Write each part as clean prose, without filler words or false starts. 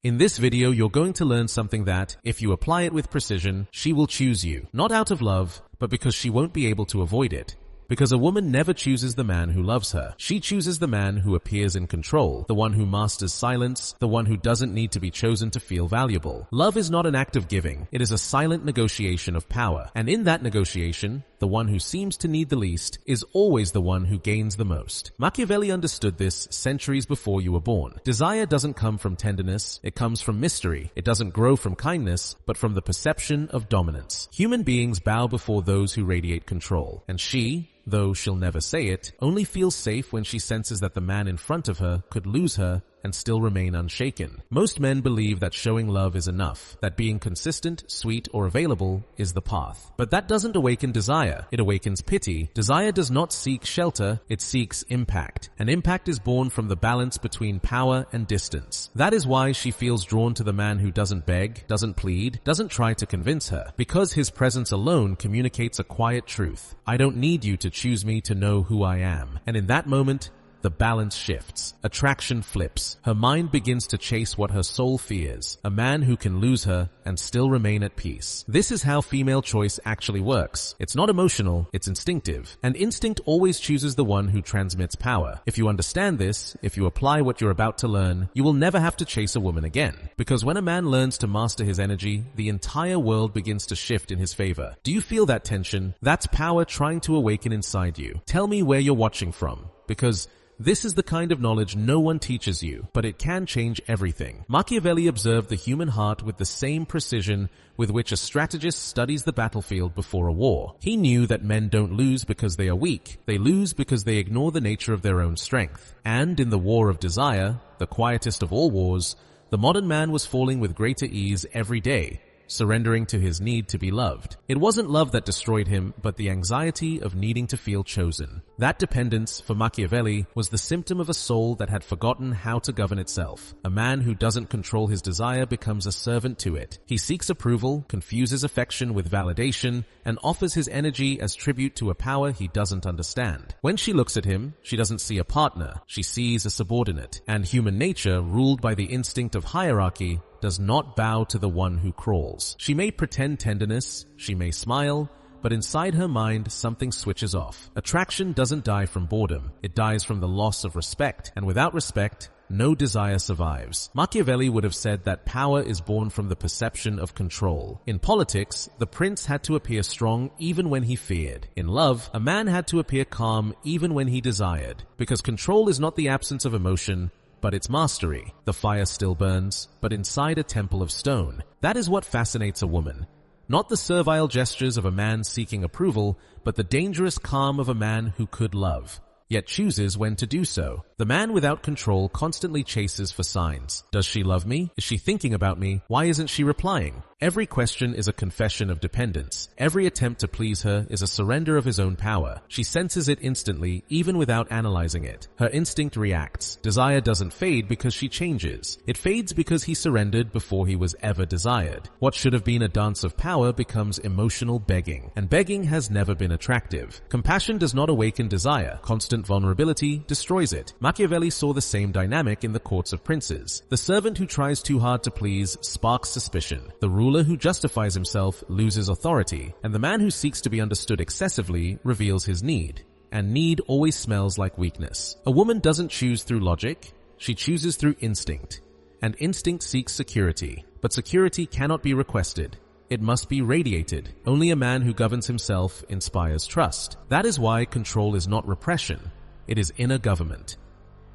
In this video, you're going to learn something that, if you apply it with precision, she will choose you, not out of love, but because she won't be able to avoid it. Because a woman never chooses the man who loves her. She chooses the man who appears in control, the one who masters silence, the one who doesn't need to be chosen to feel valuable. Love is not an act of giving. It is a silent negotiation of power. And in that negotiation, the one who seems to need the least is always the one who gains the most. Machiavelli understood this centuries before you were born. Desire doesn't come from tenderness, it comes from mystery. It doesn't grow from kindness, but from the perception of dominance. Human beings bow before those who radiate control, and she, though she'll never say it, only feels safe when she senses that the man in front of her could lose her and still remain unshaken. Most men believe that showing love is enough, that being consistent, sweet, or available is the path. But that doesn't awaken desire, it awakens pity. Desire does not seek shelter, it seeks impact. And impact is born from the balance between power and distance. That is why she feels drawn to the man who doesn't beg, doesn't plead, doesn't try to convince her, because his presence alone communicates a quiet truth. I don't need you to choose me to know who I am. And in that moment, the balance shifts. Attraction flips. Her mind begins to chase what her soul fears, a man who can lose her and still remain at peace. This is how female choice actually works. It's not emotional, it's instinctive. And instinct always chooses the one who transmits power. If you understand this, if you apply what you're about to learn, you will never have to chase a woman again. Because when a man learns to master his energy, the entire world begins to shift in his favor. Do you feel that tension? That's power trying to awaken inside you. Tell me where you're watching from, because this is the kind of knowledge no one teaches you, but it can change everything. Machiavelli observed the human heart with the same precision with which a strategist studies the battlefield before a war. He knew that men don't lose because they are weak. They lose because they ignore the nature of their own strength. And in the war of desire, the quietest of all wars, the modern man was falling with greater ease every day, surrendering to his need to be loved. It wasn't love that destroyed him, but the anxiety of needing to feel chosen. That dependence, for Machiavelli, was the symptom of a soul that had forgotten how to govern itself. A man who doesn't control his desire becomes a servant to it. He seeks approval, confuses affection with validation, and offers his energy as tribute to a power he doesn't understand. When she looks at him, she doesn't see a partner, she sees a subordinate. And human nature, ruled by the instinct of hierarchy, does not bow to the one who crawls. She may pretend tenderness, she may smile, but inside her mind something switches off. Attraction doesn't die from boredom, it dies from the loss of respect, and without respect, no desire survives. Machiavelli would have said that power is born from the perception of control. In politics, the prince had to appear strong even when he feared. In love, a man had to appear calm even when he desired. Because control is not the absence of emotion, but its mastery. The fire still burns, but inside a temple of stone. That is what fascinates a woman. Not the servile gestures of a man seeking approval, but the dangerous calm of a man who could love, yet chooses when to do so. The man without control constantly chases for signs. Does she love me? Is she thinking about me? Why isn't she replying? Every question is a confession of dependence. Every attempt to please her is a surrender of his own power. She senses it instantly, even without analyzing it. Her instinct reacts. Desire doesn't fade because she changes. It fades because he surrendered before he was ever desired. What should have been a dance of power becomes emotional begging. And begging has never been attractive. Compassion does not awaken desire. Constant vulnerability destroys it. Machiavelli saw the same dynamic in the courts of princes. The servant who tries too hard to please sparks suspicion. The ruler who justifies himself loses authority, and the man who seeks to be understood excessively reveals his need. And need always smells like weakness. A woman doesn't choose through logic, she chooses through instinct. And instinct seeks security. But security cannot be requested. It must be radiated. Only a man who governs himself inspires trust. That is why control is not repression. It is inner government.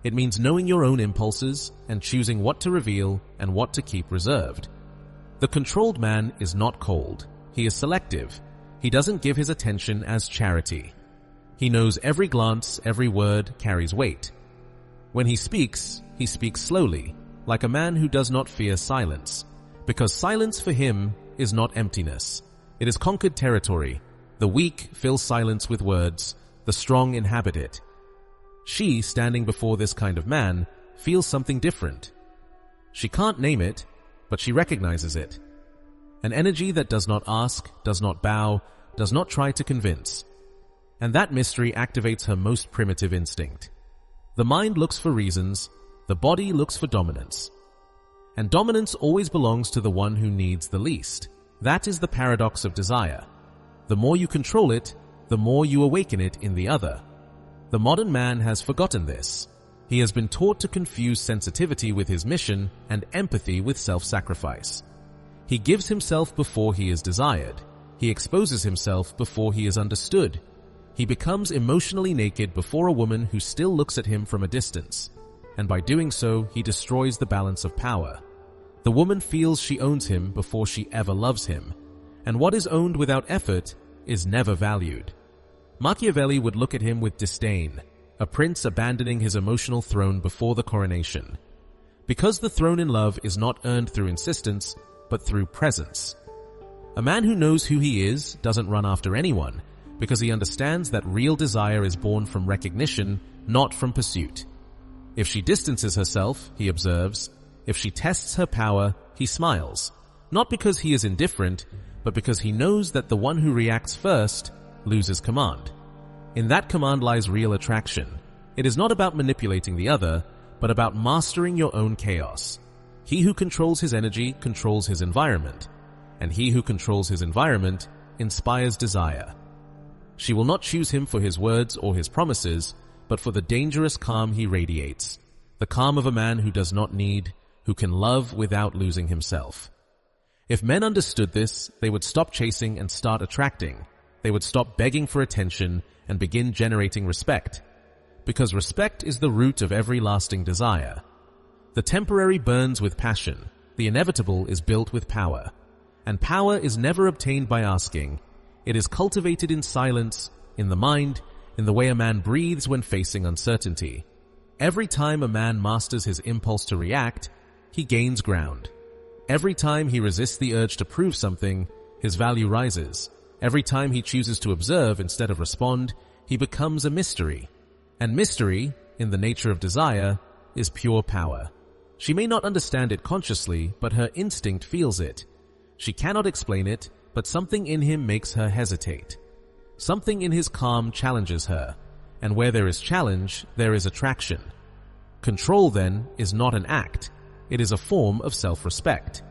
It means knowing your own impulses and choosing what to reveal and what to keep reserved. The controlled man is not cold. He is selective. He doesn't give his attention as charity. He knows every glance, every word carries weight. When he speaks slowly, like a man who does not fear silence. Because silence for him is not emptiness. It is conquered territory. The weak fill silence with words. The strong inhabit it. She, standing before this kind of man, feels something different. She can't name it, but she recognizes it. An energy that does not ask, does not bow, does not try to convince. And that mystery activates her most primitive instinct. The mind looks for reasons, the body looks for dominance. And dominance always belongs to the one who needs the least. That is the paradox of desire. The more you control it, the more you awaken it in the other. The modern man has forgotten this. He has been taught to confuse sensitivity with his mission and empathy with self-sacrifice. He gives himself before he is desired. He exposes himself before he is understood. He becomes emotionally naked before a woman who still looks at him from a distance. And by doing so, he destroys the balance of power. The woman feels she owns him before she ever loves him. And what is owned without effort is never valued. Machiavelli would look at him with disdain, a prince abandoning his emotional throne before the coronation. Because the throne in love is not earned through insistence, but through presence. A man who knows who he is doesn't run after anyone, because he understands that real desire is born from recognition, not from pursuit. If she distances herself, he observes. If she tests her power, he smiles. Not because he is indifferent, but because he knows that the one who reacts first loses command. In that command lies real attraction. It is not about manipulating the other, but about mastering your own chaos. He who controls his energy controls his environment, and he who controls his environment inspires desire. She will not choose him for his words or his promises, but for the dangerous calm he radiates, the calm of a man who does not need, who can love without losing himself. If men understood this, they would stop chasing and start attracting. They would stop begging for attention and begin generating respect. Because respect is the root of every lasting desire. The temporary burns with passion. The inevitable is built with power. And power is never obtained by asking. It is cultivated in silence, in the mind, in the way a man breathes when facing uncertainty. Every time a man masters his impulse to react, he gains ground. Every time he resists the urge to prove something, his value rises. Every time he chooses to observe instead of respond, he becomes a mystery. And mystery, in the nature of desire, is pure power. She may not understand it consciously, but her instinct feels it. She cannot explain it, but something in him makes her hesitate. Something in his calm challenges her, and where there is challenge, there is attraction. Control, then, is not an act. It is a form of self-respect.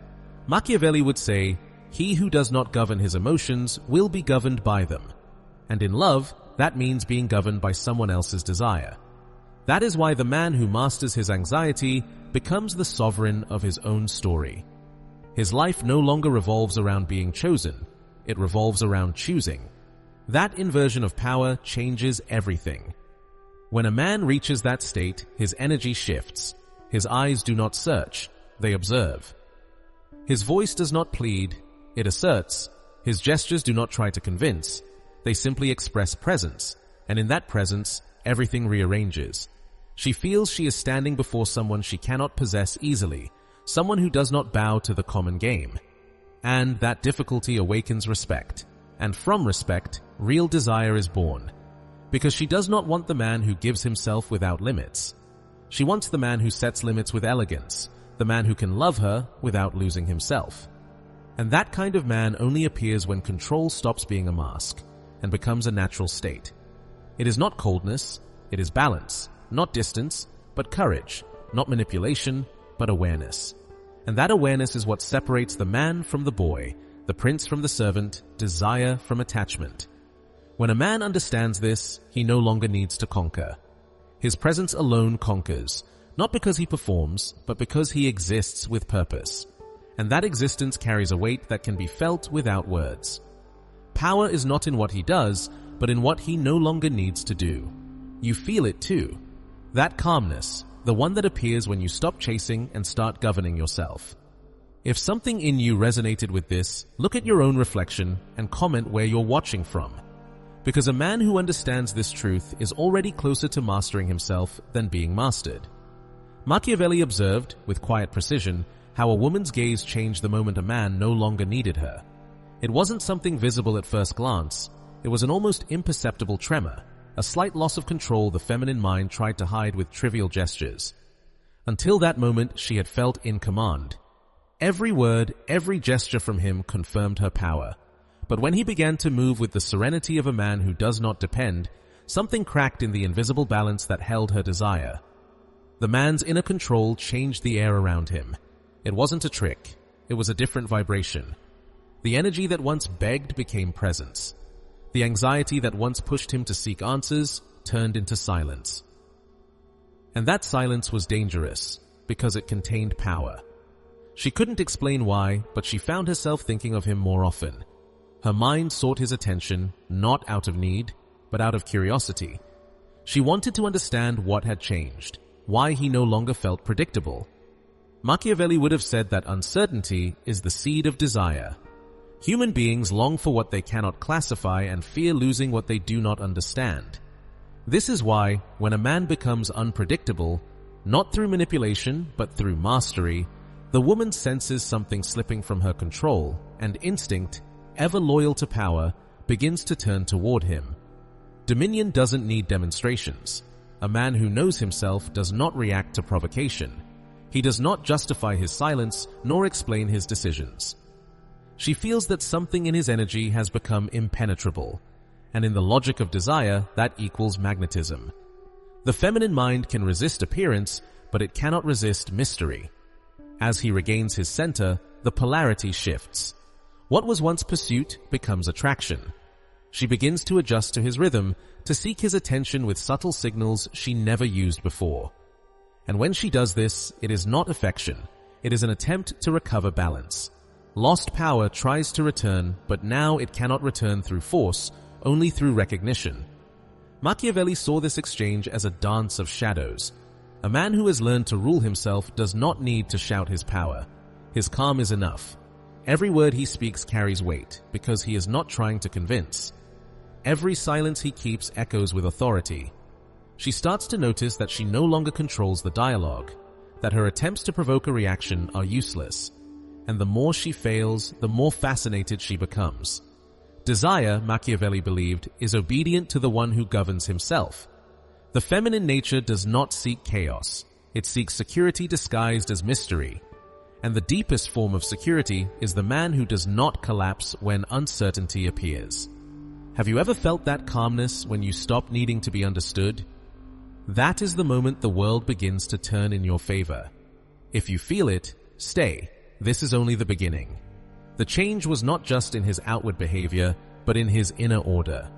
Machiavelli would say, "He who does not govern his emotions will be governed by them." And in love, that means being governed by someone else's desire. That is why the man who masters his anxiety becomes the sovereign of his own story. His life no longer revolves around being chosen. It revolves around choosing. That inversion of power changes everything. When a man reaches that state, his energy shifts. His eyes do not search, they observe. His voice does not plead, it asserts. His gestures do not try to convince, they simply express presence, and in that presence, everything rearranges. She feels she is standing before someone she cannot possess easily, someone who does not bow to the common game. And that difficulty awakens respect, and from respect, real desire is born. Because she does not want the man who gives himself without limits. She wants the man who sets limits with elegance, the man who can love her without losing himself. And that kind of man only appears when control stops being a mask and becomes a natural state. It is not coldness, it is balance, not distance, but courage, not manipulation, but awareness. And that awareness is what separates the man from the boy, the prince from the servant, desire from attachment. When a man understands this, he no longer needs to conquer. His presence alone conquers, not because he performs, but because he exists with purpose. And that existence carries a weight that can be felt without words. Power is not in what he does, but in what he no longer needs to do. You feel it too. That calmness, the one that appears when you stop chasing and start governing yourself. If something in you resonated with this, look at your own reflection and comment where you're watching from. Because a man who understands this truth is already closer to mastering himself than being mastered. Machiavelli observed, with quiet precision, how a woman's gaze changed the moment a man no longer needed her. It wasn't something visible at first glance. It was an almost imperceptible tremor, a slight loss of control the feminine mind tried to hide with trivial gestures. Until that moment, she had felt in command. Every word, every gesture from him confirmed her power. But when he began to move with the serenity of a man who does not depend, something cracked in the invisible balance that held her desire. The man's inner control changed the air around him. It wasn't a trick. It was a different vibration. The energy that once begged became presence. The anxiety that once pushed him to seek answers turned into silence. And that silence was dangerous because it contained power. She couldn't explain why, but she found herself thinking of him more often. Her mind sought his attention, not out of need, but out of curiosity. She wanted to understand what had changed, why he no longer felt predictable. Machiavelli would have said that uncertainty is the seed of desire. Human beings long for what they cannot classify and fear losing what they do not understand. This is why, when a man becomes unpredictable, not through manipulation but through mastery, the woman senses something slipping from her control, and instinct, ever loyal to power, begins to turn toward him. Dominion doesn't need demonstrations. A man who knows himself does not react to provocation. He does not justify his silence nor explain his decisions. She feels that something in his energy has become impenetrable, and in the logic of desire, that equals magnetism. The feminine mind can resist appearance, but it cannot resist mystery. As he regains his center, the polarity shifts. What was once pursuit becomes attraction. She begins to adjust to his rhythm, to seek his attention with subtle signals she never used before. And when she does this, it is not affection. It is an attempt to recover balance. Lost power tries to return, but now it cannot return through force, only through recognition. Machiavelli saw this exchange as a dance of shadows. A man who has learned to rule himself does not need to shout his power. His calm is enough. Every word he speaks carries weight, because he is not trying to convince. Every silence he keeps echoes with authority. She starts to notice that she no longer controls the dialogue, that her attempts to provoke a reaction are useless. And the more she fails, the more fascinated she becomes. Desire, Machiavelli believed, is obedient to the one who governs himself. The feminine nature does not seek chaos. It seeks security disguised as mystery. And the deepest form of security is the man who does not collapse when uncertainty appears. Have you ever felt that calmness when you stop needing to be understood? That is the moment the world begins to turn in your favor. If you feel it, stay. This is only the beginning. The change was not just in his outward behavior, but in his inner order.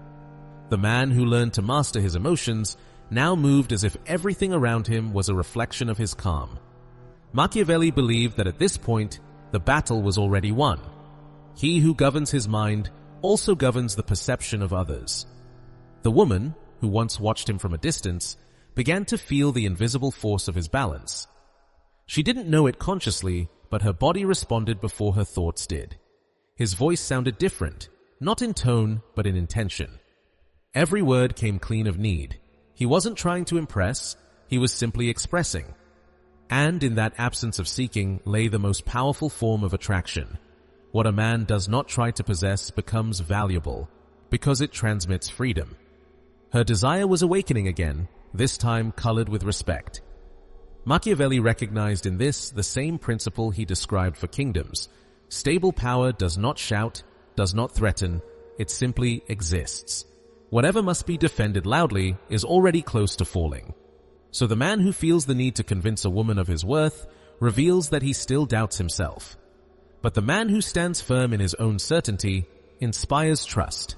The man who learned to master his emotions now moved as if everything around him was a reflection of his calm. Machiavelli believed that at this point, the battle was already won. He who governs his mind also governs the perception of others. The woman, who once watched him from a distance, began to feel the invisible force of his balance. She didn't know it consciously, but her body responded before her thoughts did. His voice sounded different, not in tone, but in intention. Every word came clean of need. He wasn't trying to impress, he was simply expressing. And in that absence of seeking lay the most powerful form of attraction. What a man does not try to possess becomes valuable, because it transmits freedom. Her desire was awakening again, this time colored with respect. Machiavelli recognized in this the same principle he described for kingdoms. Stable power does not shout, does not threaten, it simply exists. Whatever must be defended loudly is already close to falling. So the man who feels the need to convince a woman of his worth reveals that he still doubts himself. But the man who stands firm in his own certainty inspires trust.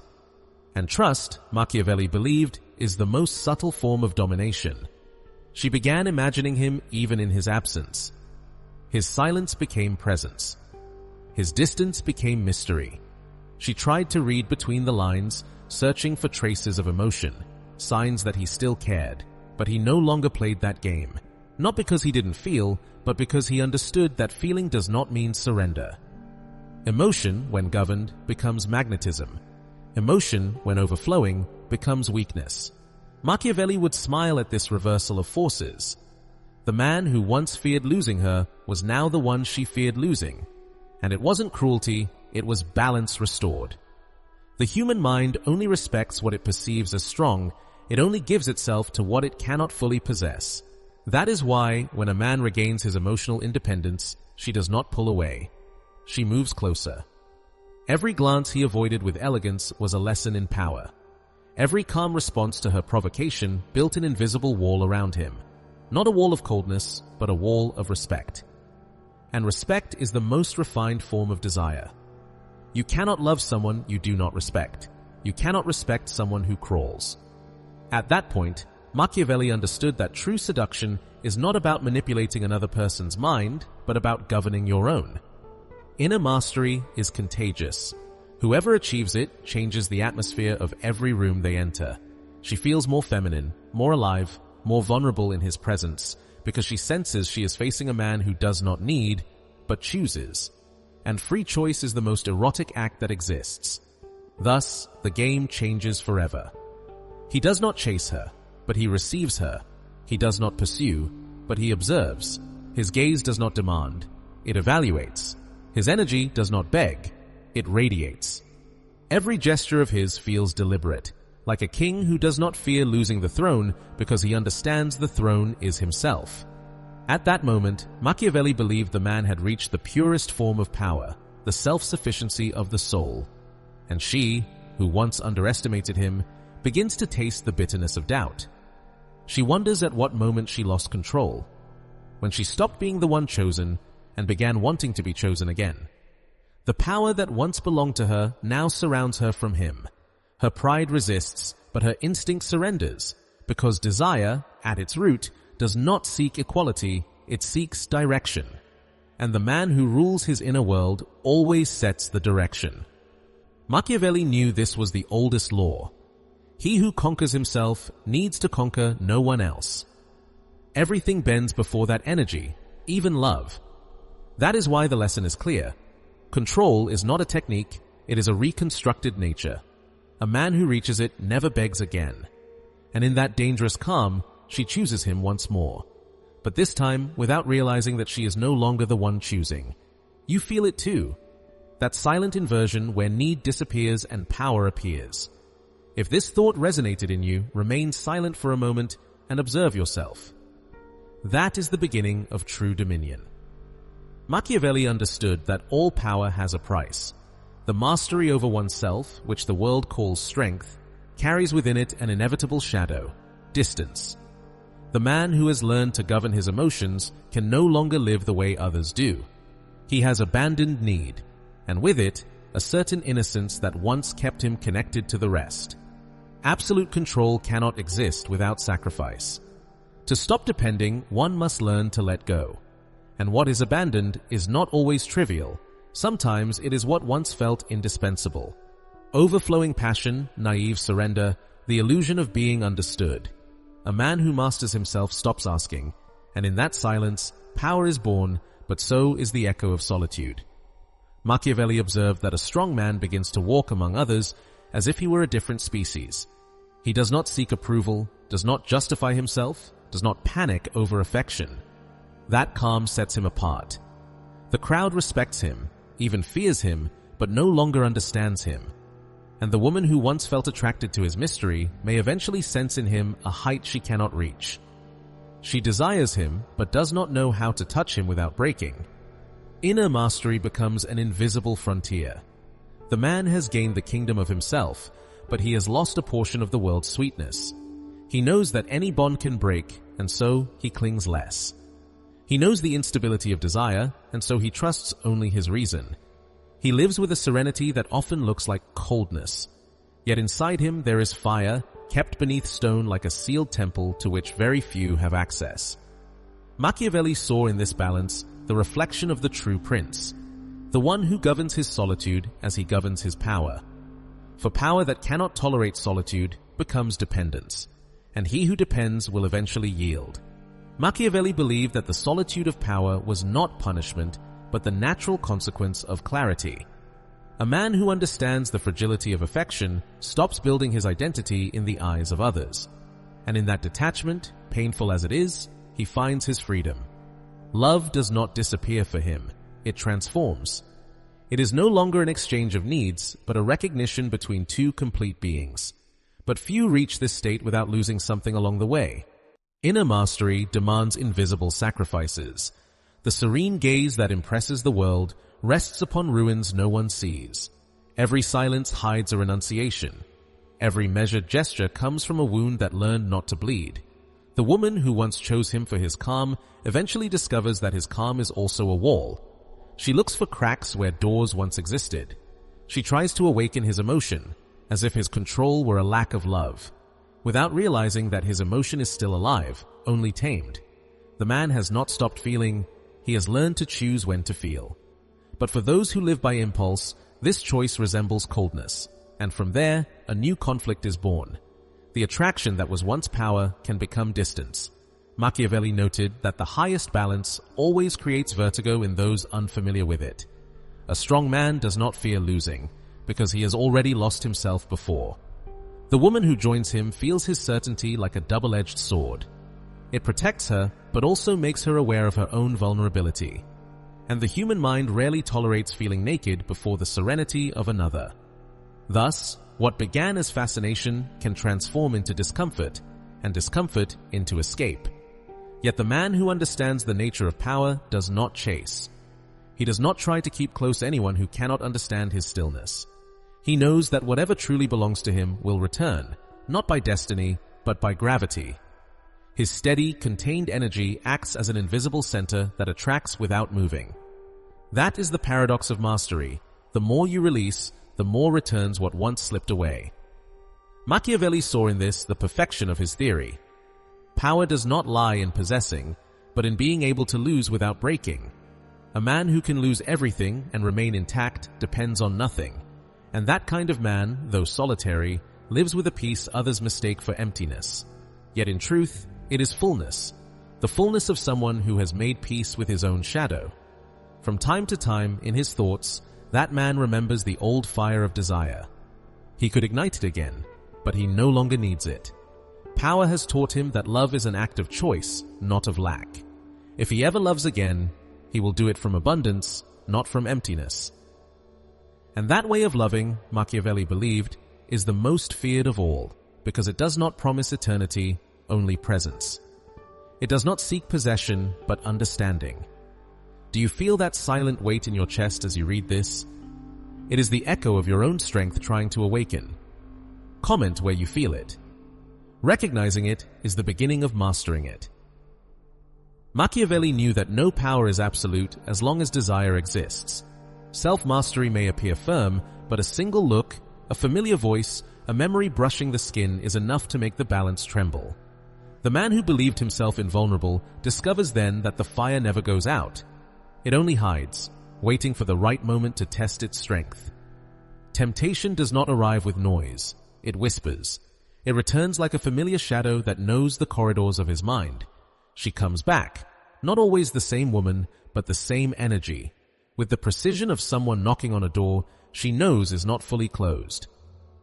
And trust, Machiavelli believed, is the most subtle form of domination. She began imagining him even in his absence. His silence became presence. His distance became mystery. She tried to read between the lines, searching for traces of emotion, signs that he still cared, but he no longer played that game. Not because he didn't feel, but because he understood that feeling does not mean surrender. Emotion, when governed, becomes magnetism. Emotion, when overflowing, becomes weakness. Machiavelli would smile at this reversal of forces. The man who once feared losing her was now the one she feared losing. And it wasn't cruelty, it was balance restored. The human mind only respects what it perceives as strong, it only gives itself to what it cannot fully possess. That is why, when a man regains his emotional independence, she does not pull away. She moves closer. Every glance he avoided with elegance was a lesson in power. Every calm response to her provocation built an invisible wall around him. Not a wall of coldness, but a wall of respect. and respect is the most refined form of desire. You cannot love someone you do not respect. You cannot respect someone who crawls. At that point, Machiavelli understood that true seduction is not about manipulating another person's mind, but about governing your own. Inner mastery is contagious. Whoever achieves it changes the atmosphere of every room they enter. She feels more feminine, more alive, more vulnerable in his presence, because she senses she is facing a man who does not need, but chooses. And free choice is the most erotic act that exists. Thus, the game changes forever. He does not chase her, but he receives her. He does not pursue, but he observes. His gaze does not demand, it evaluates. His energy does not beg, it radiates. Every gesture of his feels deliberate, like a king who does not fear losing the throne because he understands the throne is himself. At that moment, Machiavelli believed the man had reached the purest form of power, the self-sufficiency of the soul. And she, who once underestimated him, begins to taste the bitterness of doubt. She wonders at what moment she lost control, when she stopped being the one chosen and began wanting to be chosen again. The power that once belonged to her now surrounds her from him. Her pride resists, but her instinct surrenders, because desire, at its root, does not seek equality, it seeks direction. And the man who rules his inner world always sets the direction. Machiavelli knew this was the oldest law. He who conquers himself needs to conquer no one else. Everything bends before that energy, even love. That is why the lesson is clear. Control is not a technique, it is a reconstructed nature. A man who reaches it never begs again. And in that dangerous calm, she chooses him once more. But this time, without realizing that she is no longer the one choosing. You feel it too. That silent inversion where need disappears and power appears. If this thought resonated in you, remain silent for a moment and observe yourself. That is the beginning of true dominion. Machiavelli understood that all power has a price. The mastery over oneself, which the world calls strength, carries within it an inevitable shadow, distance. The man who has learned to govern his emotions can no longer live the way others do. He has abandoned need, and with it, a certain innocence that once kept him connected to the rest. Absolute control cannot exist without sacrifice. To stop depending, one must learn to let go. And what is abandoned is not always trivial. Sometimes it is what once felt indispensable. Overflowing passion, naive surrender, the illusion of being understood. A man who masters himself stops asking, and in that silence, power is born, but so is the echo of solitude. Machiavelli observed that a strong man begins to walk among others as if he were a different species. He does not seek approval, does not justify himself, does not panic over affection. That calm sets him apart. The crowd respects him, even fears him, but no longer understands him. And the woman who once felt attracted to his mystery may eventually sense in him a height she cannot reach. She desires him, but does not know how to touch him without breaking. Inner mastery becomes an invisible frontier. The man has gained the kingdom of himself, but he has lost a portion of the world's sweetness. He knows that any bond can break, and so he clings less. He knows the instability of desire, and so he trusts only his reason. He lives with a serenity that often looks like coldness. Yet inside him there is fire, kept beneath stone like a sealed temple to which very few have access. Machiavelli saw in this balance the reflection of the true prince, the one who governs his solitude as he governs his power. For power that cannot tolerate solitude becomes dependence, and he who depends will eventually yield. Machiavelli believed that the solitude of power was not punishment, but the natural consequence of clarity. A man who understands the fragility of affection stops building his identity in the eyes of others. And in that detachment, painful as it is, he finds his freedom. Love does not disappear for him, it transforms. It is no longer an exchange of needs, but a recognition between two complete beings. But few reach this state without losing something along the way. Inner mastery demands invisible sacrifices. The serene gaze that impresses the world rests upon ruins no one sees. Every silence hides a renunciation. Every measured gesture comes from a wound that learned not to bleed. The woman who once chose him for his calm eventually discovers that his calm is also a wall. She looks for cracks where doors once existed. She tries to awaken his emotion, as if his control were a lack of love, without realizing that his emotion is still alive, only tamed. The man has not stopped feeling, he has learned to choose when to feel. But for those who live by impulse, this choice resembles coldness, and from there, a new conflict is born. The attraction that was once power can become distance. Machiavelli noted that the highest balance always creates vertigo in those unfamiliar with it. A strong man does not fear losing, because he has already lost himself before. The woman who joins him feels his certainty like a double-edged sword. It protects her, but also makes her aware of her own vulnerability. And the human mind rarely tolerates feeling naked before the serenity of another. Thus, what began as fascination can transform into discomfort, and discomfort into escape. Yet the man who understands the nature of power does not chase. He does not try to keep close anyone who cannot understand his stillness. He knows that whatever truly belongs to him will return, not by destiny, but by gravity. His steady, contained energy acts as an invisible center that attracts without moving. That is the paradox of mastery. The more you release, the more returns what once slipped away. Machiavelli saw in this the perfection of his theory. Power does not lie in possessing, but in being able to lose without breaking. A man who can lose everything and remain intact depends on nothing. And that kind of man, though solitary, lives with a peace others mistake for emptiness. Yet in truth, it is fullness. The fullness of someone who has made peace with his own shadow. From time to time, in his thoughts, that man remembers the old fire of desire. He could ignite it again, but he no longer needs it. Power has taught him that love is an act of choice, not of lack. If he ever loves again, he will do it from abundance, not from emptiness. And that way of loving, Machiavelli believed, is the most feared of all, because it does not promise eternity, only presence. It does not seek possession, but understanding. Do you feel that silent weight in your chest as you read this? It is the echo of your own strength trying to awaken. Comment where you feel it. Recognizing it is the beginning of mastering it. Machiavelli knew that no power is absolute as long as desire exists. Self-mastery may appear firm, but a single look, a familiar voice, a memory brushing the skin is enough to make the balance tremble. The man who believed himself invulnerable discovers then that the fire never goes out. It only hides, waiting for the right moment to test its strength. Temptation does not arrive with noise. It whispers. It returns like a familiar shadow that knows the corridors of his mind. She comes back, not always the same woman, but the same energy. With the precision of someone knocking on a door she knows is not fully closed.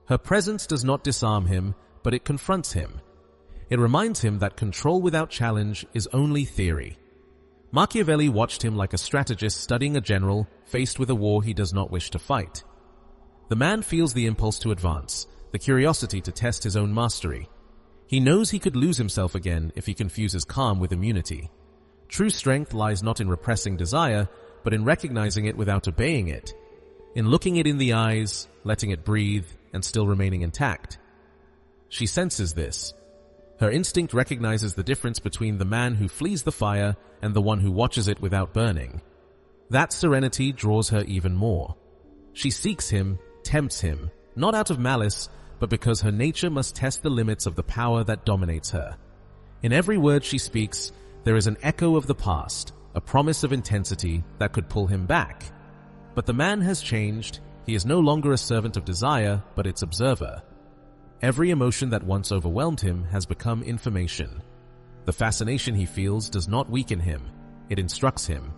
Her presence does not disarm him, but it confronts him. It reminds him that control without challenge is only theory. Machiavelli watched him like a strategist studying a general faced with a war he does not wish to fight. The man feels the impulse to advance, the curiosity to test his own mastery. He knows he could lose himself again if he confuses calm with immunity. True strength lies not in repressing desire, but in recognizing it without obeying it, in looking it in the eyes, letting it breathe, and still remaining intact. She senses this. Her instinct recognizes the difference between the man who flees the fire and the one who watches it without burning. That serenity draws her even more. She seeks him, tempts him, not out of malice, but because her nature must test the limits of the power that dominates her. In every word she speaks, there is an echo of the past, a promise of intensity that could pull him back. But the man has changed. He is no longer a servant of desire, but its observer. Every emotion that once overwhelmed him has become information. The fascination he feels does not weaken him, it instructs him.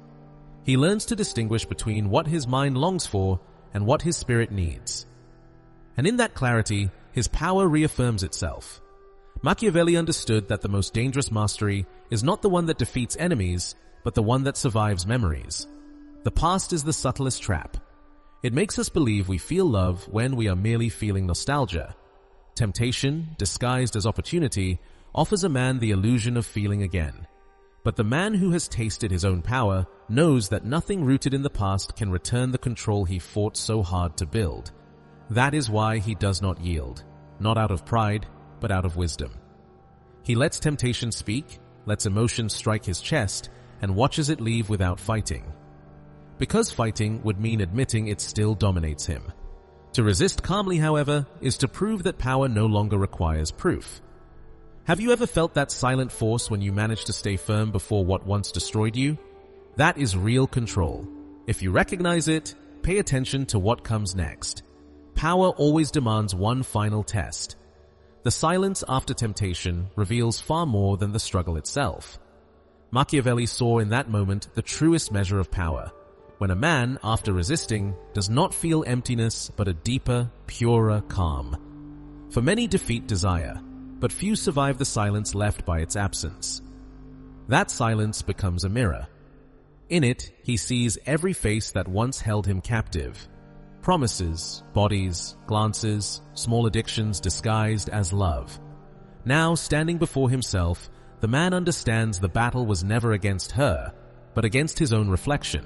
He learns to distinguish between what his mind longs for and what his spirit needs. And in that clarity, his power reaffirms itself. Machiavelli understood that the most dangerous mastery is not the one that defeats enemies, but the one that survives memories. The past is the subtlest trap. It makes us believe we feel love when we are merely feeling nostalgia. Temptation, disguised as opportunity, offers a man the illusion of feeling again. But the man who has tasted his own power knows that nothing rooted in the past can return the control he fought so hard to build. That is why he does not yield, not out of pride, but out of wisdom. He lets temptation speak, lets emotion strike his chest, and watches it leave without fighting. Because fighting would mean admitting it still dominates him. To resist calmly, however, is to prove that power no longer requires proof. Have you ever felt that silent force when you manage to stay firm before what once destroyed you? That is real control. If you recognize it, pay attention to what comes next. Power always demands one final test. The silence after temptation reveals far more than the struggle itself. Machiavelli saw in that moment the truest measure of power, when a man, after resisting, does not feel emptiness but a deeper, purer calm. For many defeat desire, but few survive the silence left by its absence. That silence becomes a mirror. In it, he sees every face that once held him captive. Promises, bodies, glances, small addictions disguised as love. Now, standing before himself, the man understands the battle was never against her, but against his own reflection.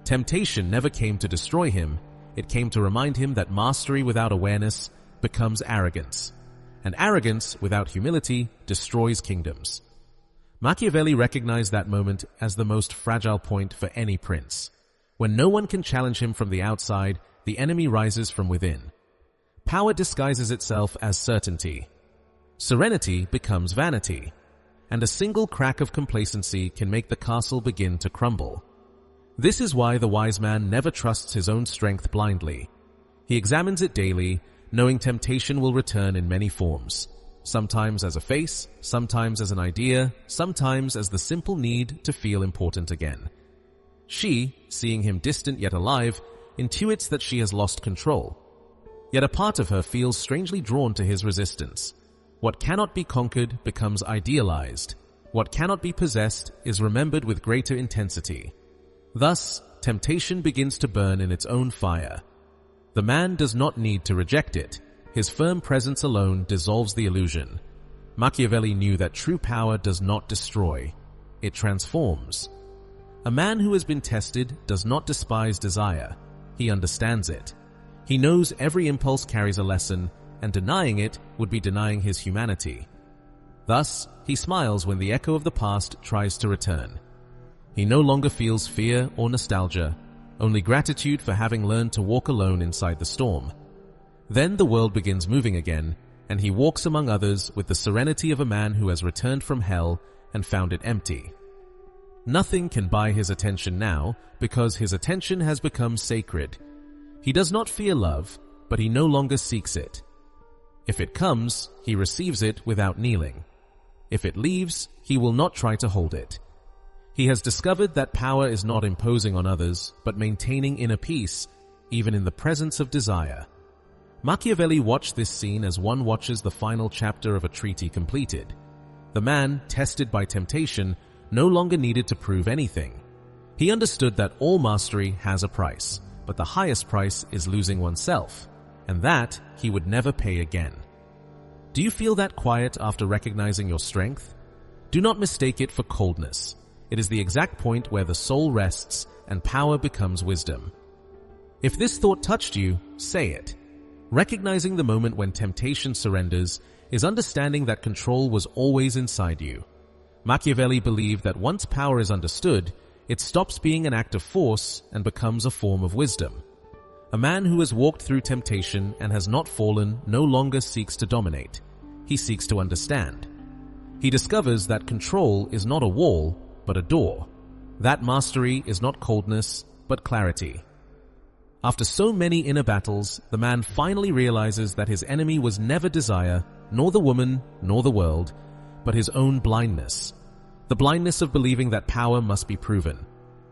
Temptation never came to destroy him, it came to remind him that mastery without awareness becomes arrogance, and arrogance without humility destroys kingdoms. Machiavelli recognized that moment as the most fragile point for any prince. When no one can challenge him from the outside, the enemy rises from within. Power disguises itself as certainty. Serenity becomes vanity, and a single crack of complacency can make the castle begin to crumble. This is why the wise man never trusts his own strength blindly. He examines it daily, knowing temptation will return in many forms. Sometimes as a face, sometimes as an idea, sometimes as the simple need to feel important again. She, seeing him distant yet alive, intuits that she has lost control. Yet a part of her feels strangely drawn to his resistance. What cannot be conquered becomes idealized. What cannot be possessed is remembered with greater intensity. Thus, temptation begins to burn in its own fire. The man does not need to reject it. His firm presence alone dissolves the illusion. Machiavelli knew that true power does not destroy. It transforms. A man who has been tested does not despise desire. He understands it. He knows every impulse carries a lesson, and denying it would be denying his humanity. Thus, he smiles when the echo of the past tries to return. He no longer feels fear or nostalgia, only gratitude for having learned to walk alone inside the storm. Then the world begins moving again, and he walks among others with the serenity of a man who has returned from hell and found it empty. Nothing can buy his attention now, because his attention has become sacred. He does not fear love, but he no longer seeks it. If it comes, he receives it without kneeling. If it leaves, he will not try to hold it. He has discovered that power is not imposing on others, but maintaining inner peace, even in the presence of desire. Machiavelli watched this scene as one watches the final chapter of a treaty completed. The man, tested by temptation, no longer needed to prove anything. He understood that all mastery has a price, but the highest price is losing oneself, and that he would never pay again. Do you feel that quiet after recognizing your strength? Do not mistake it for coldness. It is the exact point where the soul rests and power becomes wisdom. If this thought touched you, say it. Recognizing the moment when temptation surrenders is understanding that control was always inside you. Machiavelli believed that once power is understood, it stops being an act of force and becomes a form of wisdom. A man who has walked through temptation and has not fallen no longer seeks to dominate. He seeks to understand. He discovers that control is not a wall, but a door. That mastery is not coldness, but clarity. After so many inner battles, the man finally realizes that his enemy was never desire, nor the woman, nor the world, but his own blindness. The blindness of believing that power must be proven.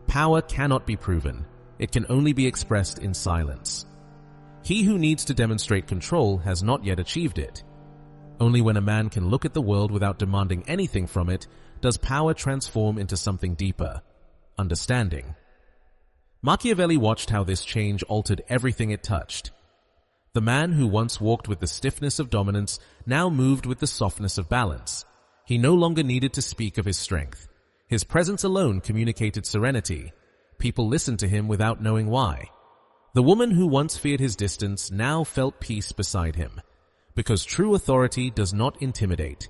Power cannot be proven. It can only be expressed in silence. He who needs to demonstrate control has not yet achieved it. Only when a man can look at the world without demanding anything from it does power transform into something deeper, understanding. Machiavelli watched how this change altered everything it touched. The man who once walked with the stiffness of dominance now moved with the softness of balance. He no longer needed to speak of his strength. His presence alone communicated serenity. People listened to him without knowing why. The woman who once feared his distance now felt peace beside him, because true authority does not intimidate.